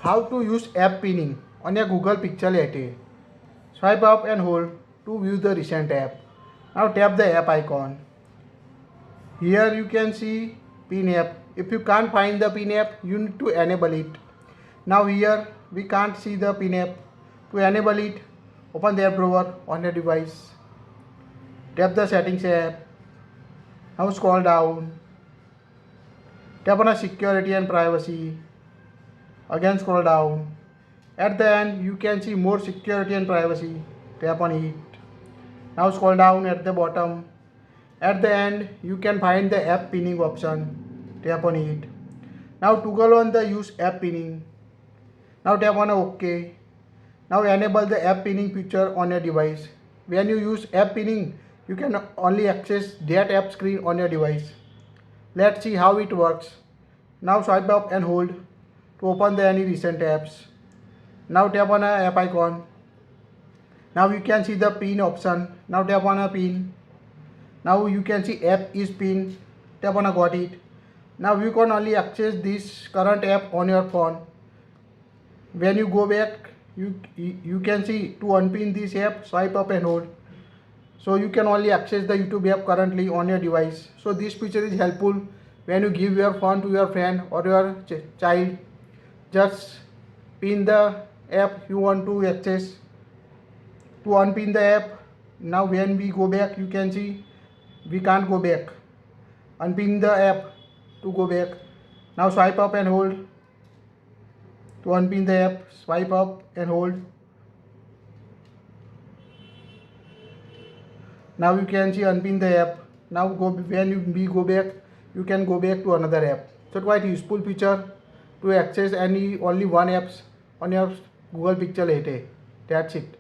How to use app pinning on your Google Pixel 8a. Swipe up and hold to view the recent app. Now tap the app icon. Here you can see pin app. If you can't find the pin app, you need to enable it. Now here we can't see the pin app. To enable it, open the app drawer on your device. Tap the settings app. Now scroll down. Tap on security and privacy. Again scroll down. At the end you can see more security and privacy. Tap on it. Now scroll down at the bottom. At the end you can find the app pinning option. Tap on it. Now toggle on the use app pinning. Now tap on OK. Now enable the app pinning feature on your device. When you use app pinning, you can only access that app screen on your device. Let's see how it works. Now swipe up and hold to open the any recent apps. Now tap on a app icon. Now you can see the pin option. Now tap on a pin. Now you can see app is pin. Tap on a got it. Now you can only access this current app on your phone. When you go back, you can see to unpin this app, swipe up and hold. So you can only access the YouTube app currently on your device. So this feature is helpful when you give your phone to your friend or your child. Just pin the app you want to access. To unpin the app, now when we go back, you can see we can't go back. Unpin the app to go back. Now swipe up and hold. To unpin the app, swipe up and hold. Now you can see unpin the app. Now we go back, you can go back to another app. So quite useful feature to access only one apps on your Google Pixel 8a. That's it.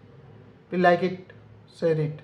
If you like it, share it.